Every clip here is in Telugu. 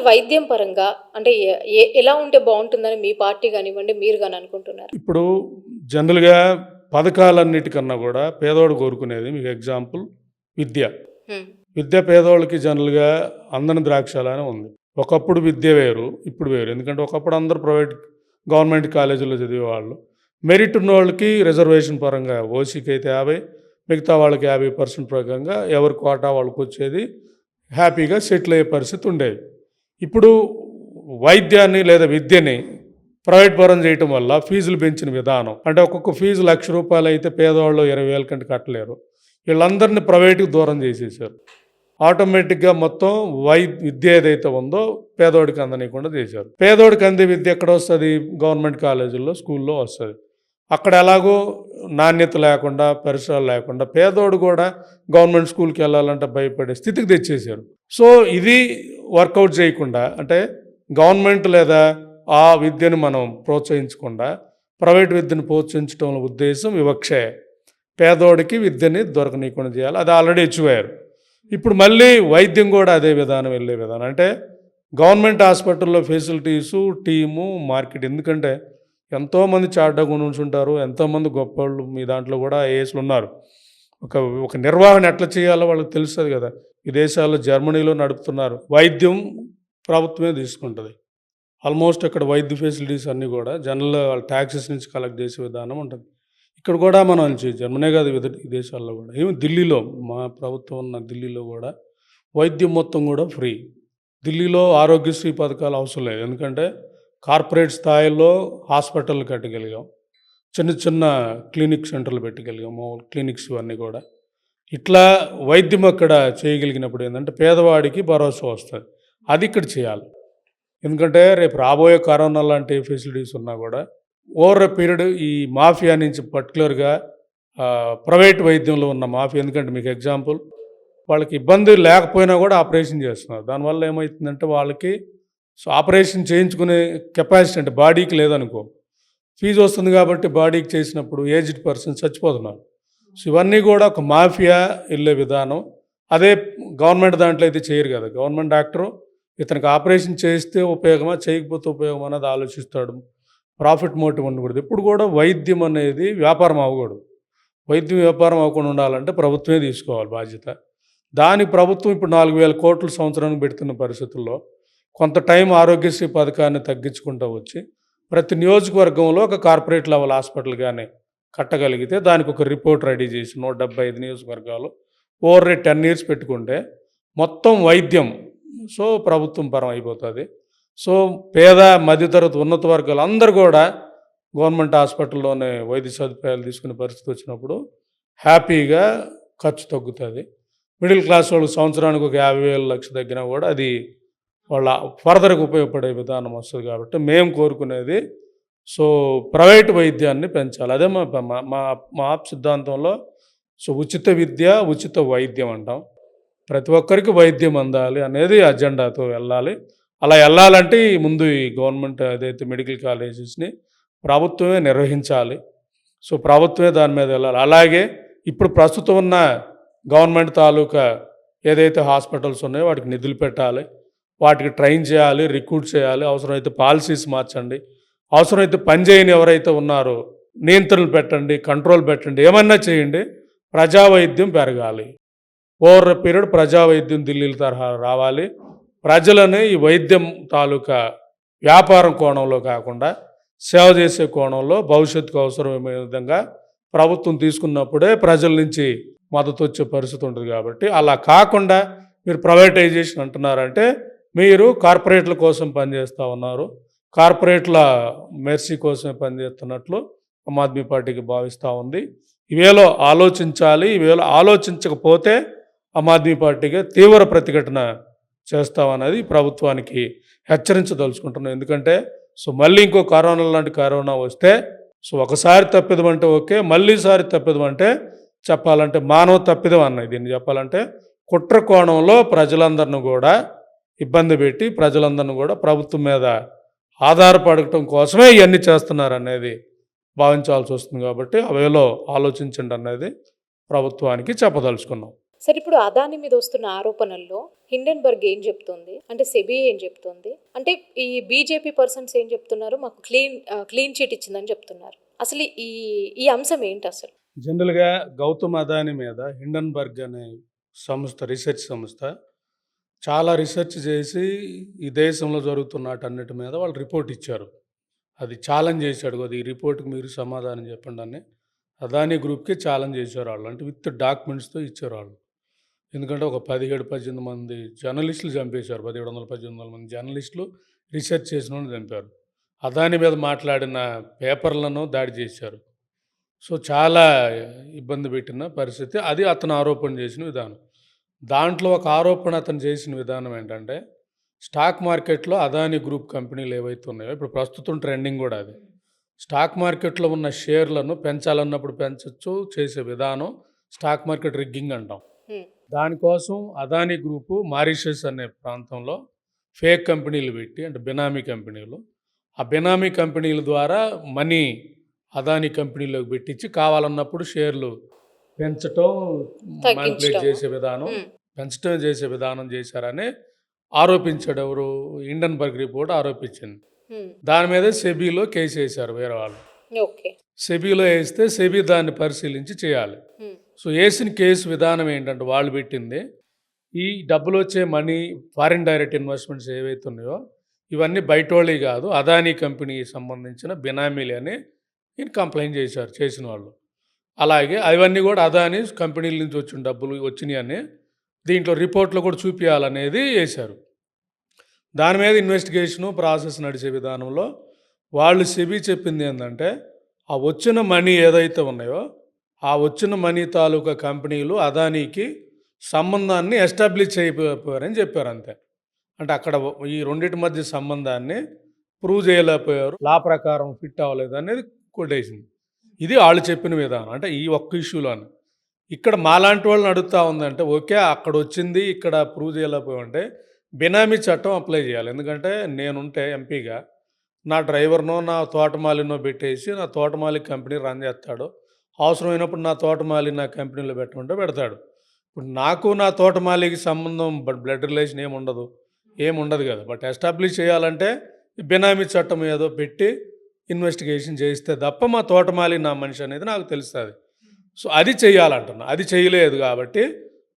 వైద్యం పరంగా అంటే ఎలా ఉంటే బావుంటుందని మీ పార్టీ గానివ్వండి, మీరు గాని అనుకుంటున్నారు? ఇప్పుడు జనరల్‌గా పథకాలన్నిటికన్నా గూడా పేదోడు కోరుకునేది మీకు ఎగ్జాంపుల్ విద్య. హ్మ్. విద్య పేదోళ్ళకి జనరల్‌గా అందని ద్రాక్షలానే ఉంది. ఒకప్పుడు విద్య వేరు, ఇప్పుడు వేరు. ఎందుకంటే ఒకప్పుడు అందరూ గవర్నమెంట్ కాలేజీల్లో చదివేవాళ్ళు. మెరిట్ ఉన్నోళ్ళకి రిజర్వేషన్ పరంగా ఓసీకైతే 50, మిగతా వాళ్ళకి 50% ప్రకారంగా ఎవరి కోటా వాళ్ళకొచ్చేది. హ్యాపీగా సెటిల్ అయ్యే పరిస్థితి ఉండేది. ఇప్పుడు వైద్యాన్ని లేదా విద్యని ప్రైవేట్ పరం చేయటం వల్ల ఫీజులు పెంచిన విధానం అంటే ఒక్కొక్క ఫీజు ₹1,00,000 అయితే పేదవాళ్ళు 20,000 కంటే కట్టలేరు. వీళ్ళందరినీ ప్రైవేటుకి దూరం చేసేసారు. ఆటోమేటిక్గా మొత్తం విద్య ఏదైతే ఉందో పేదోడికి అందనీయకుండా చేశారు. పేదోడికి అందే విద్య ఎక్కడ వస్తుంది? గవర్నమెంట్ కాలేజీల్లో, స్కూల్లో వస్తుంది. అక్కడ ఎలాగో నాణ్యత లేకుండా, పరిసరాలు లేకుండా పేదోడు కూడా గవర్నమెంట్ స్కూల్కి వెళ్ళాలంటే భయపడే స్థితికి తెచ్చేశారు. సో ఇది వర్కౌట్ చేయకుండా అంటే గవర్నమెంట్ లేదా ఆ విద్యను మనం ప్రోత్సహించకుండా ప్రైవేట్ విద్యను ప్రోత్సహించడంలో ఉద్దేశం వివక్షే. పేదోడికి విద్యని దొరకనీయకుండా చేయాలి. అది ఆల్రెడీ అచీవ్ అయ్యారు. ఇప్పుడు మళ్ళీ వైద్యం కూడా అదే విధానం వెళ్ళే విధానం అంటే గవర్నమెంట్ హాస్పిటల్లో ఫెసిలిటీసు, టీము, మార్కెట్. ఎందుకంటే ఎంతోమంది చార్టర్డ్ ఉంటారు, ఎంతోమంది గొప్పవాళ్ళు మీ దాంట్లో కూడా ఐఏఎస్లు ఉన్నారు. ఒక ఒక నిర్వహణ ఎట్లా చేయాలో వాళ్ళకి తెలుస్తుంది కదా. విదేశాల్లో జర్మనీలో నడుపుతున్నారు. వైద్యం ప్రభుత్వమే తీసుకుంటుంది. ఆల్మోస్ట్ అక్కడ వైద్య ఫెసిలిటీస్ అన్నీ కూడా జనరల్ వాళ్ళ ట్యాక్సెస్ నుంచి కలెక్ట్ చేసే విధానం ఉంటుంది. ఇక్కడ కూడా మనం జర్మనీ కాదు విదేశాల్లో కూడా ఏమి ఢిల్లీలో మా ప్రభుత్వం ఉన్న ఢిల్లీలో కూడా వైద్యం మొత్తం కూడా ఫ్రీ. ఢిల్లీలో ఆరోగ్యశ్రీ పథకాలు అవసరం లేదు. ఎందుకంటే కార్పొరేట్ స్థాయిలో హాస్పిటల్ కట్టగలిగాం, చిన్న చిన్న క్లినిక్ సెంటర్లు పెట్టగలిగాము, క్లినిక్స్ ఇవన్నీ కూడా. ఇట్లా వైద్యం అక్కడ చేయగలిగినప్పుడు ఏంటంటే పేదవాడికి భరోసా వస్తుంది. అది ఇక్కడ చేయాలి. ఎందుకంటే రేపు రాబోయే కరోనా లాంటి ఫెసిలిటీస్ ఉన్నా కూడా ఓవర్ ఎ పీరియడ్ ఈ మాఫియా నుంచి పర్టికులర్గా ప్రైవేట్ వైద్యంలో ఉన్న మాఫియా. ఎందుకంటే మీకు ఎగ్జాంపుల్ వాళ్ళకి ఇబ్బంది లేకపోయినా కూడా ఆపరేషన్ చేస్తున్నారు. దానివల్ల ఏమవుతుందంటే వాళ్ళకి ఆపరేషన్ చేయించుకునే కెపాసిటీ అంటే బాడీకి లేదనుకో, ఫీజు వస్తుంది కాబట్టి బాడీకి చేసినప్పుడు ఏజ్డ్ పర్సన్ చచ్చిపోతున్నారు. సో ఇవన్నీ కూడా ఒక మాఫియా వెళ్ళే విధానం. అదే గవర్నమెంట్ దాంట్లో అయితే చేయరు కదా. గవర్నమెంట్ డాక్టరు ఇతనికి ఆపరేషన్ చేస్తే ఉపయోగమా, చేయకపోతే ఉపయోగమా అన్నది ఆలోచిస్తాడు. ప్రాఫిట్ మోటివ్ ఉండకూడదు. ఎప్పుడు కూడా వైద్యం అనేది వ్యాపారం అవ్వకూడదు. వైద్యం వ్యాపారం అవ్వకుండా ఉండాలంటే ప్రభుత్వమే తీసుకోవాలి బాధ్యత. దానికి ప్రభుత్వం ఇప్పుడు 4,000 కోట్లు సంవత్సరానికి పెడుతున్న పరిస్థితుల్లో కొంత టైం ఆరోగ్యశ్రీ పథకాన్ని తగ్గించుకుంటూ వచ్చి ప్రతి నియోజకవర్గంలో ఒక కార్పొరేట్ లెవెల్ హాస్పిటల్ కానీ కట్టగలిగితే దానికి ఒక రిపోర్ట్ రెడీ చేసి 175 నియోజకవర్గాలు ఓవర్ 10 years పెట్టుకుంటే మొత్తం వైద్యం ప్రభుత్వం పరం అయిపోతుంది. పేద మధ్యతరగతి ఉన్నత వర్గాలు అందరూ కూడా గవర్నమెంట్ హాస్పిటల్లోనే వైద్య సదుపాయాలు తీసుకునే పరిస్థితి వచ్చినప్పుడు హ్యాపీగా ఖర్చు తగ్గుతుంది. మిడిల్ క్లాస్ వాళ్ళు సంవత్సరానికి ఒక 50,000 లక్ష తగ్గినా కూడా అది వాళ్ళ ఫర్దర్గా ఉపయోగపడే విధానం వస్తుంది. కాబట్టి మేము కోరుకునేది ప్రైవేట్ వైద్యాన్ని పెంచాలి. అదే మా సిద్ధాంతంలో ఉచిత విద్య, ఉచిత వైద్యం అంటాం. ప్రతి ఒక్కరికి వైద్యం అందాలి అనేది అజెండాతో వెళ్ళాలి. అలా వెళ్ళాలంటే ముందు ఈ గవర్నమెంట్ ఏదైతే మెడికల్ కాలేజెస్ని ప్రభుత్వమే నిర్వహించాలి. ప్రభుత్వమే దాని మీద వెళ్ళాలి. అలాగే ఇప్పుడు ప్రస్తుతం ఉన్న గవర్నమెంట్ తాలూకా ఏదైతే హాస్పిటల్స్ ఉన్నాయో వాటికి నిధులు పెట్టాలి, వాటికి ట్రైన్ చేయాలి, రిక్రూట్ చేయాలి. అవసరమైతే పాలసీస్ మార్చండి, అవసరమైతే పనిచేయని ఎవరైతే ఉన్నారో నియంత్రణలు పెట్టండి, కంట్రోల్ పెట్టండి, ఏమన్నా చేయండి. ప్రజావైద్యం పెరగాలి. ఓవర్ పీరియడ్ ప్రజావైద్యం ఢిల్లీల తరహా రావాలి. ప్రజలని ఈ వైద్యం తాలూకా వ్యాపారం కోణంలో కాకుండా సేవ చేసే కోణంలో భవిష్యత్తుకు అవసరమైన విధంగా ప్రభుత్వం తీసుకున్నప్పుడే ప్రజల నుంచి మద్దతు వచ్చే పరిస్థితి ఉంటుంది. కాబట్టి అలా కాకుండా మీరు ప్రైవేటైజేషన్ అంటున్నారంటే మీరు కార్పొరేట్ల కోసం పనిచేస్తూ ఉన్నారు, కార్పొరేట్ల మెర్సీ కోసమే పనిచేస్తున్నట్లు ఆమ్ ఆద్మీ పార్టీకి భావిస్తూ ఉంది. ఇవేలో ఆలోచించాలి. ఇవేలో ఆలోచించకపోతే ఆమ్ ఆద్మీ పార్టీగా తీవ్ర ప్రతిఘటన చేస్తామన్నది ప్రభుత్వానికి హెచ్చరించదలుచుకుంటున్నాం. ఎందుకంటే మళ్ళీ ఇంకో కరోనా లాంటి కరోనా వస్తే ఒకసారి తప్పిదం అంటే ఓకే, మళ్ళీసారి తప్పిదం అంటే చెప్పాలంటే మానవ తప్పిదం అన్నది. దీన్ని చెప్పాలంటే కుట్ర కోణంలో ప్రజలందరిని కూడా ఇబ్బంది పెట్టి ప్రజలందరినీ కూడా ప్రభుత్వం మీద ఆధారపడటం కోసమే ఇవన్నీ చేస్తున్నారనేది భావించాల్సి వస్తుంది. కాబట్టి అవేలో ఆలోచించండి అనేది ప్రభుత్వానికి చెప్పదలుచుకున్నాం. సరే, ఇప్పుడు అదాని మీద వస్తున్న ఆరోపణల్లో హిండెన్బర్గ్ ఏం చెప్తుంది, అంటే సెబీ ఏం చెప్తుంది, అంటే ఈ బీజేపీ పర్సన్స్ ఏం చెప్తున్నారు, మాకు క్లీన్ చీట్ ఇచ్చిందని చెప్తున్నారు. అసలు ఈ ఈ అంశం ఏంటి అసలు? జనరల్గా గౌతమ్ అదాని మీద హిండన్బర్గ్ అనే సంస్థ, రీసెర్చ్ సంస్థ చాలా రీసెర్చ్ చేసి ఈ దేశంలో జరుగుతున్నటన్నిటి మీద వాళ్ళు రిపోర్ట్ ఇచ్చారు. అది ఛాలెంజ్ చేశాడు కదా, ఈ రిపోర్ట్కి మీరు సమాధానం చెప్పండి అని అదానీ గ్రూప్కి ఛాలెంజ్ చేశారు వాళ్ళు. అంటే విత్ డాక్యుమెంట్స్తో ఇచ్చారు వాళ్ళు. ఎందుకంటే ఒక 17-18 మంది జర్నలిస్టులు చంపేశారు. 1700-1800 మంది జర్నలిస్టులు రీసెర్చ్ చేసిన వాళ్ళు చంపారు. అదాని మీద మాట్లాడిన పేపర్లను దాడి చేశారు. సో చాలా ఇబ్బంది పెట్టిన పరిస్థితి. అది అతను ఆరోపణ చేసిన విధానం. దాంట్లో ఒక ఆరోపణ అతను చేసిన విధానం ఏంటంటే, స్టాక్ మార్కెట్లో అదాని గ్రూప్ కంపెనీలు ఏవైతే ఉన్నాయో, ఇప్పుడు ప్రస్తుతం ట్రెండింగ్ కూడా అది, స్టాక్ మార్కెట్లో ఉన్న షేర్లను పెంచాలన్నప్పుడు పెంచచ్చు చేసే విధానం స్టాక్ మార్కెట్ రిగ్గింగ్ అంటాం. దానికోసం అదాని గ్రూపు మారిషస్ అనే ప్రాంతంలో ఫేక్ కంపెనీలు పెట్టి, అంటే బినామీ కంపెనీలు, ఆ బినామీ కంపెనీల ద్వారా మనీ అదాని కంపెనీలోకి పెట్టించి కావాలన్నప్పుడు షేర్లు పెంచటం, మ్యానిపులేట్ చేసే విధానం, పెంచడం చేసే విధానం చేశారని ఆరోపించాడు. ఎవరు? హిండన్బర్గ్ రిపోర్ట్ ఆరోపించింది. దాని మీద సెబీలో కేసు వేశారు వేరే వాళ్ళు. సెబీలో వేస్తే సెబీ దాన్ని పరిశీలించి చేయాలి. సో వేసిన కేసు విధానం ఏంటంటే, వాళ్ళు పెట్టింది ఈ డబ్బులు వచ్చే మనీ, ఫారిన్ డైరెక్ట్ ఇన్వెస్ట్మెంట్స్ ఏవైతే ఉన్నాయో ఇవన్నీ బయటోళ్ళే కాదు, అదానీ కంపెనీకి సంబంధించిన బినామీలు అని ఈయన కంప్లైంట్ చేశారు చేసిన వాళ్ళు. అలాగే అవన్నీ కూడా అదానీ కంపెనీల నుంచి వచ్చిన డబ్బులు వచ్చినాయి అని దీంట్లో రిపోర్ట్లో కూడా చూపించాలనేది వేశారు. దాని మీద ఇన్వెస్టిగేషను ప్రాసెస్ నడిచే విధానంలో వాళ్ళు సెబీ చెప్పింది ఏంటంటే, ఆ వచ్చిన మనీ ఏదైతే ఉన్నాయో ఆ వచ్చిన మనీ తాలూకా కంపెనీలు అదానీకి సంబంధాన్ని ఎస్టాబ్లిష్ చేయకపోయారని చెప్పారు అంతే. అంటే అక్కడ ఈ రెండింటి మధ్య సంబంధాన్ని ప్రూవ్ చేయలేకపోయారు, లా ప్రకారం ఫిట్ అవ్వలేదు అనేది కొట్టేసింది. ఇది వాళ్ళు చెప్పిన విధానం. అంటే ఈ ఒక్క ఇష్యూలోనే ఇక్కడ మాలాంటి వాళ్ళని అడుగుతూ ఉందంటే, ఓకే అక్కడ వచ్చింది ఇక్కడ ప్రూవ్ చేయలేకపోయామంటే బినామీ చట్టం అప్లై చేయాలి. ఎందుకంటే నేనుంటే ఎంపీగా నా డ్రైవర్నో నా తోటమాలినో పెట్టేసి నా తోటమాలి కంపెనీ రన్ చేస్తాడు, అవసరమైనప్పుడు నా తోటమాలి నా కంపెనీలో పెట్టమంటే పెడతాడు. ఇప్పుడు నాకు నా తోటమాలికి సంబంధం బ్లడ్ రిలేషన్ ఏముండదు కదా. బట్ ఎస్టాబ్లిష్ చేయాలంటే బినామీ చట్టం ఏదో పెట్టి ఇన్వెస్టిగేషన్ చేస్తే తప్ప మా తోటమాలి నా మనిషి అనేది నాకు తెలుస్తుంది. సో అది చేయాలంటున్నా. అది చేయలేదు కాబట్టి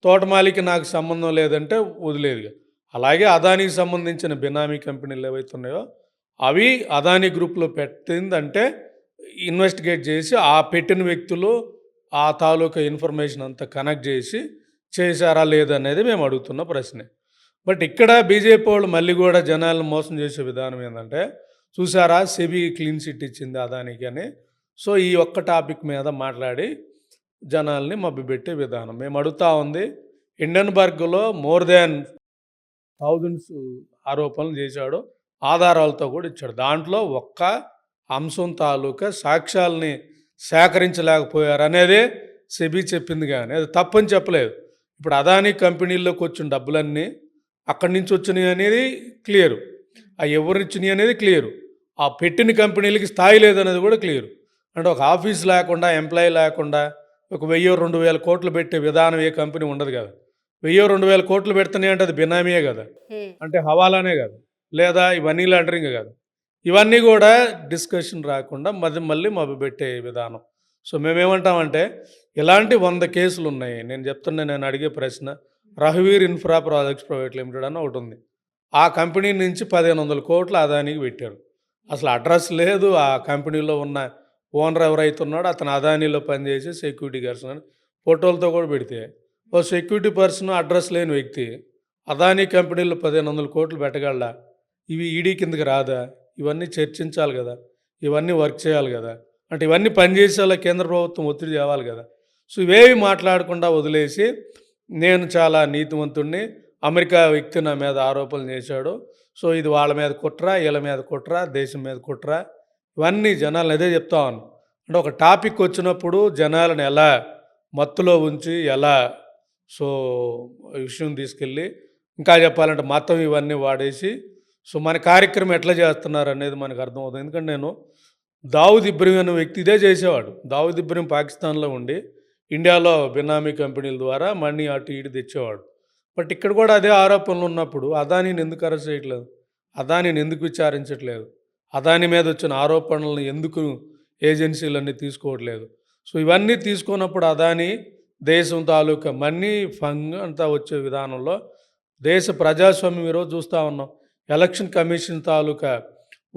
తోటమాలికి నాకు సంబంధం లేదంటే వదిలేదు. అలాగే అదానికి సంబంధించిన బినామీ కంపెనీలు ఏవైతే ఉన్నాయో అవి అదానీ గ్రూప్లో పెట్టిందంటే ఇన్వెస్టిగేట్ చేసి ఆ పెట్టిన వ్యక్తులు ఆ తాలూకా ఇన్ఫర్మేషన్ అంతా కనెక్ట్ చేసి చేశారా లేదనేది మేము అడుగుతున్న ప్రశ్నే. బట్ ఇక్కడ బీజేపీ వాళ్ళు మళ్ళీ కూడా జనాలను మోసం చేసే విధానం ఏంటంటే, చూసారా సెబీ క్లీన్ చిట్ ఇచ్చింది అదానికి అని. సో ఈ ఒక్క టాపిక్ మీద మాట్లాడి జనాల్ని మభ్యపెట్టే విధానం మేము అడుగుతూ ఉంది. హిండన్బర్గ్లో మోర్ దాన్ థౌజండ్స్ ఆరోపణలు చేశాడు, ఆధారాలతో కూడా ఇచ్చాడు. దాంట్లో ఒక్క అంశం తాలూకా సాక్ష్యాలని సేకరించలేకపోయారు అనేదే సెబీ చెప్పింది, కానీ అది తప్పని చెప్పలేదు. ఇప్పుడు అదానీ కంపెనీల్లోకి వచ్చిన డబ్బులన్నీ అక్కడి నుంచి వచ్చినాయి అనేది క్లియరు, ఆ ఎవరు ఇచ్చినాయి అనేది క్లియరు, ఆ పెట్టిన కంపెనీలకి స్థాయి లేదనేది కూడా క్లియరు. అంటే ఒక ఆఫీస్ లేకుండా, ఎంప్లాయీ లేకుండా ఒక 1000-2000 కోట్లు పెట్టే విధానం ఏ కంపెనీ ఉండదు కదా. 1000-2000 కోట్లు పెడుతున్నాయి అంటే అది బినామీయే కదా, అంటే హవాలానే కదా, లేదా ఈ మనీ లాండరింగ్ కదా. ఇవన్నీ కూడా డిస్కషన్ రాకుండా మళ్ళీ మభ్యపెట్టే విధానం. సో మేమేమంటామంటే, ఇలాంటి 100 కేసులు ఉన్నాయి. నేను అడిగే ప్రశ్న, రఘువీర్ ఇన్ఫ్రా ప్రాజెక్ట్స్ ప్రైవేట్ లిమిటెడ్ అని ఒకటి ఉంది. ఆ కంపెనీ నుంచి 1500 కోట్లు అదానికి పెట్టారు. అసలు అడ్రస్ లేదు, ఆ కంపెనీలో ఉన్న ఓనర్ ఎవరైతే ఉన్నాడో అతను అదానీలో పనిచేసి సెక్యూరిటీ పర్సన్ అని ఫోటోలతో కూడా పెడితే, ఓ సెక్యూరిటీ పర్సన్ అడ్రస్ లేని వ్యక్తి అదానీ కంపెనీలో 1500 కోట్లు పెట్టగలడా? ఇవి ఈడీ కిందకి రాదా? ఇవన్నీ చర్చించాలి కదా, ఇవన్నీ వర్క్ చేయాలి కదా. అంటే ఇవన్నీ పనిచేసేలా కేంద్ర ప్రభుత్వం ఒత్తిడి చేయాలి కదా. సో ఇవేవి మాట్లాడకుండా వదిలేసి, నేను చాలా నీతివంతుడిని, అమెరికా వ్యక్తి నా మీద ఆరోపణలు చేశాడు, సో ఇది వాళ్ళ మీద కుట్ర, వీళ్ళ మీద కుట్ర, దేశం మీద కుట్ర, ఇవన్నీ జనాలను అదే చెప్తా ఉన్నాను. అంటే ఒక టాపిక్ వచ్చినప్పుడు జనాలను ఎలా మత్తులో ఉంచి, ఎలా విషయం తీసుకెళ్ళి, ఇంకా చెప్పాలంటే మతం ఇవన్నీ వాడేసి మన కార్యక్రమం ఎట్లా చేస్తున్నారు అనేది మనకు అర్థమవుతుంది. ఎందుకంటే నేను దావుద్ ఇబ్రహీం అనే వ్యక్తి ఇదే చేసేవాడు. దావుద్ ఇబ్రహీం పాకిస్తాన్లో ఉండి ఇండియాలో బినామీ కంపెనీల ద్వారా మనీ అటు ఇటు తెచ్చేవాడు. బట్ ఇక్కడ కూడా అదే ఆరోపణలు ఉన్నప్పుడు అదానీని ఎందుకు అరెస్ట్ చేయట్లేదు? అదానీని ఎందుకు విచారించట్లేదు? అదానీ మీద వచ్చిన ఆరోపణలను ఎందుకు ఏజెన్సీలన్నీ తీసుకోవట్లేదు? సో ఇవన్నీ తీసుకున్నప్పుడు అదానీ దేశం తాలూకా మనీ ఫండ్ అంతా వచ్చే విధానంలో దేశ ప్రజాస్వామ్యం ఈరోజు చూస్తూ ఉన్నాం. ఎలక్షన్ కమిషన్ తాలూకా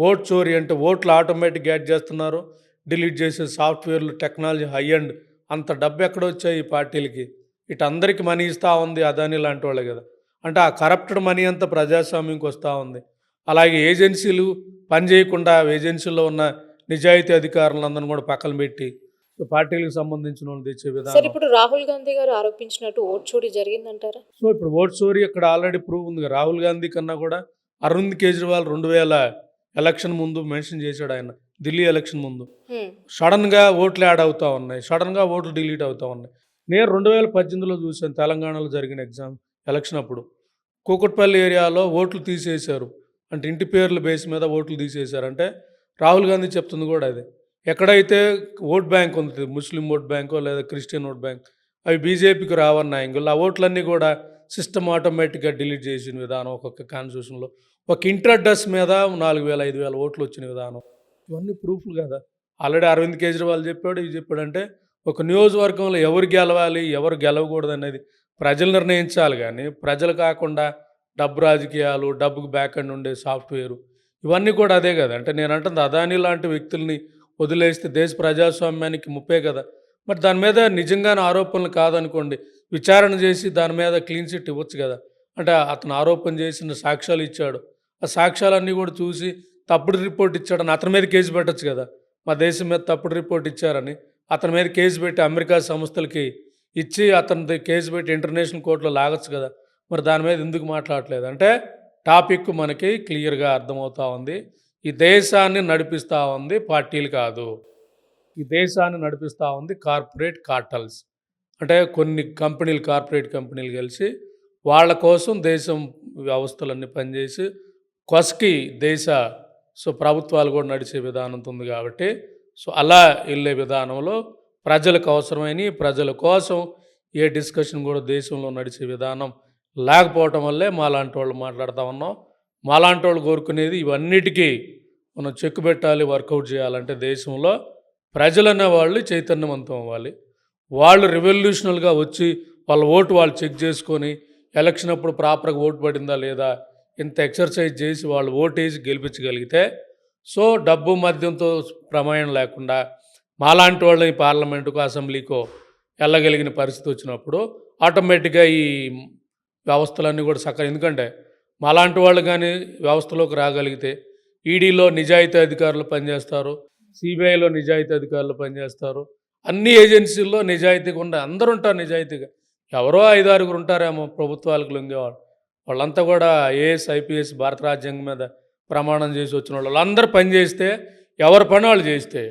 ఓట్ చోరీ అంటే ఓట్లు ఆటోమేటిక్గా యాడ్ చేస్తున్నారు, డిలీట్ చేసే సాఫ్ట్వేర్లు, టెక్నాలజీ హై అండ్ అంత డబ్బు ఎక్కడొచ్చాయి ఈ పార్టీలకి? ఇటు అందరికీ మనీ ఇస్తూ ఉంది అదానీ లాంటి వాళ్ళే కదా. అంటే ఆ కరప్టెడ్ మనీ అంతా ప్రజాస్వామ్యంకి వస్తూ ఉంది. అలాగే ఏజెన్సీలు పని చేయకుండా ఏజెన్సీల్లో ఉన్న నిజాయితీ అధికారులందరినీ కూడా పక్కన పెట్టి పార్టీలకు సంబంధించిన వాళ్ళు తెచ్చే సార్ విధానం. ఇప్పుడు రాహుల్ గాంధీ గారు ఆరోపించినట్టు ఓట్ చోరీ జరిగిందంటారా? సో ఇప్పుడు ఓట్ చోరీ అక్కడ ఆల్రెడీ ప్రూవ్ ఉంది. రాహుల్ గాంధీ కన్నా కూడా అరవింద్ కేజ్రీవాల్ 2000 ఎలక్షన్ ముందు మెన్షన్ చేశాడు ఆయన, ఢిల్లీ ఎలక్షన్ ముందు. సడన్గా ఓట్లు యాడ్ అవుతూ ఉన్నాయి, సడన్గా ఓట్లు డిలీట్ అవుతూ ఉన్నాయి. నేను 2018లో చూశాను, తెలంగాణలో జరిగిన ఎలక్షన్ అప్పుడు కూకట్పల్లి ఏరియాలో ఓట్లు తీసేశారు. అంటే ఇంటి పేర్ల బేస్ మీద ఓట్లు తీసేశారు. అంటే రాహుల్ గాంధీ చెప్తుంది కూడా అదే. ఎక్కడైతే ఓట్ బ్యాంక్ ఉంది, ముస్లిం ఓట్ బ్యాంకో లేదా క్రిస్టియన్ ఓట్ బ్యాంక్, అవి బీజేపీకి రావన్న యాంగిల్ ఆ ఓట్లన్నీ కూడా సిస్టమ్ ఆటోమేటిక్గా డిలీట్ చేసిన విధానం ఒక్కొక్క కాన్స్టిట్యూషన్లో. ఒక ఇంటర్ అడ్రస్ మీద 4000 5000 ఓట్లు వచ్చిన విధానం, ఇవన్నీ ప్రూఫ్లు కదా. ఆల్రెడీ అరవింద్ కేజ్రీవాల్ చెప్పాడు, ఇది చెప్పాడంటే ఒక నియోజకవర్గంలో ఎవరు గెలవాలి ఎవరు గెలవకూడదు అనేది ప్రజలు నిర్ణయించాలి. కానీ ప్రజలు కాకుండా డబ్బు రాజకీయాలు, డబ్బుకు బ్యాక్ అండ్ ఉండే సాఫ్ట్వేరు, ఇవన్నీ కూడా అదే కదా. అంటే నేను అంటుంది అదానీ లాంటి వ్యక్తుల్ని వదిలేస్తే దేశ ప్రజాస్వామ్యానికి ముప్పే కదా. మరి దాని మీద నిజంగానే ఆరోపణలు కాదనుకోండి, విచారణ చేసి దాని మీద క్లీన్ చిట్ ఇవ్వచ్చు కదా. అంటే అతను ఆరోపణ చేసిన సాక్ష్యాలు ఇచ్చాడు, ఆ సాక్ష్యాలన్నీ కూడా చూసి తప్పుడు రిపోర్ట్ ఇచ్చాడని అతని మీద కేసు పెట్టచ్చు కదా. మా దేశం మీద తప్పుడు రిపోర్ట్ ఇచ్చారని అతని మీద కేసు పెట్టి అమెరికా సంస్థలకి ఇచ్చి అతనిది కేసు పెట్టి ఇంటర్నేషనల్ కోర్టులో లాగచ్చు కదా. మరి దాని మీద ఎందుకు మాట్లాడలేదు? అంటే టాపిక్ మనకి క్లియర్గా అర్థమవుతూ ఉంది. ఈ దేశాన్ని నడిపిస్తూ ఉంది పార్టీలు కాదు, ఈ దేశాన్ని నడిపిస్తూ ఉంది కార్పొరేట్ కార్టల్స్. అంటే కొన్ని కంపెనీలు, కార్పొరేట్ కంపెనీలు కలిసి వాళ్ళ కోసం దేశం వ్యవస్థలన్నీ పనిచేసి కొసకి దేశ ప్రభుత్వాలు కూడా నడిచే విధానం ఉంది కాబట్టి అలా వెళ్ళే విధానంలో ప్రజలకు అవసరమైన ప్రజల కోసం ఏ డిస్కషన్ కూడా దేశంలో నడిచే విధానం లేకపోవటం వల్లే మాలాంటి వాళ్ళు మాట్లాడుతూ ఉన్నాం. మాలాంటి వాళ్ళు కోరుకునేది ఇవన్నిటికీ మనం చెక్ పెట్టాలి, వర్కౌట్ చేయాలంటే దేశంలో ప్రజలనే వాళ్ళు చైతన్యవంతం అవ్వాలి. వాళ్ళు రెవల్యూషనల్గా వచ్చి వాళ్ళ ఓటు వాళ్ళు చెక్ చేసుకొని ఎలక్షన్ అప్పుడు ప్రాపర్గా ఓటు పడిందా లేదా ఇంత ఎక్సర్సైజ్ చేసి వాళ్ళు ఓటేసి గెలిపించగలిగితే డబ్బు మద్యంతో ప్రమాణం లేకుండా మాలాంటి వాళ్ళు ఈ పార్లమెంటుకో అసెంబ్లీకో వెళ్ళగలిగిన పరిస్థితి వచ్చినప్పుడు ఆటోమేటిక్గా ఈ వ్యవస్థలన్నీ కూడా ఎందుకంటే మాలాంటి వాళ్ళు కానీ వ్యవస్థలోకి రాగలిగితే ఈడీలో నిజాయితీ అధికారులు పనిచేస్తారు, సిబిఐలో నిజాయితీ అధికారులు పనిచేస్తారు, అన్ని ఏజెన్సీల్లో నిజాయితీగా ఉండే అందరూ ఉంటారు. నిజాయితీగా ఎవరో 5-6 ఉంటారేమో ప్రభుత్వాలకు లొంగేవాళ్ళు, వాళ్ళంతా కూడా ఐఏఎస్ ఐపీఎస్ భారత రాజ్యాంగం మీద ప్రమాణం చేసి వచ్చిన వాళ్ళందరూ పనిచేస్తే ఎవరి పని వాళ్ళు చేస్తే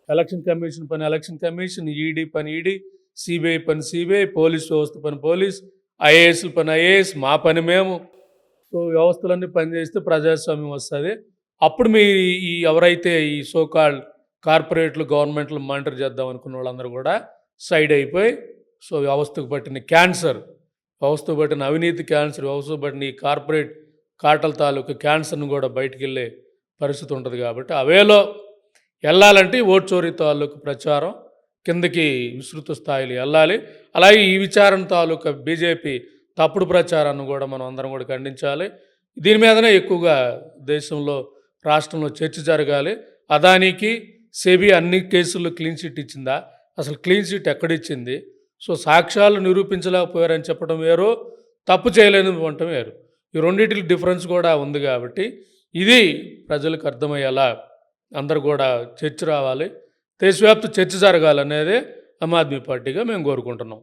ఎలక్షన్ కమిషన్ పని ఎలక్షన్ కమిషన్, ఈడీ పని ఈడీ, సిబిఐ పని సిబిఐ, పోలీస్ వ్యవస్థ పని పోలీస్, ఐఏఎస్ల పని ఐఏఎస్, మా పని మేము. వ్యవస్థలన్నీ పనిచేస్తే ప్రజాస్వామ్యం వస్తుంది. అప్పుడు మీ ఈ ఎవరైతే ఈ సోకాల్డ్ కార్పొరేట్లు గవర్నమెంట్లు మానిటర్ చేద్దాం అనుకున్న వాళ్ళందరూ కూడా సైడ్ అయిపోయి వ్యవస్థకు పట్టిన క్యాన్సర్, వ్యవస్థకు పట్టిన అవినీతి క్యాన్సర్, వ్యవస్థకు పట్టిన ఈ కార్పొరేట్ కాటల తాలూకు క్యాన్సర్ను కూడా బయటికి వెళ్ళే పరిస్థితి ఉంటుంది. కాబట్టి అవేలో వెళ్ళాలంటే ఓట్ చోరీ తాలూకు ప్రచారం కిందకి విస్తృత స్థాయిలో వెళ్ళాలి. అలాగే ఈ విచారణ తాలూకా బీజేపీ తప్పుడు ప్రచారాన్ని కూడా మనం అందరం కూడా ఖండించాలి. దీని మీదనే ఎక్కువగా దేశంలో రాష్ట్రంలో చర్చ జరగాలి. అదానీకి సెబీ అన్ని కేసుల్లో క్లీన్ చిట్ ఇచ్చిందా? అసలు క్లీన్ చిట్ ఎక్కడిచ్చింది? సాక్ష్యాలు నిరూపించలేకపోయారని చెప్పడం వేరు, తప్పు చేయలేని ఉండటం వేరు. ఈ రెండింటికి డిఫరెన్స్ కూడా ఉంది. కాబట్టి ఇది ప్రజలకు అర్థమయ్యేలా అందరూ కూడా చర్చ రావాలి, దేశవ్యాప్త చర్చ జరగాలనేదే ఆమ్ ఆద్మీ పార్టీగా మేము కోరుకుంటున్నాం.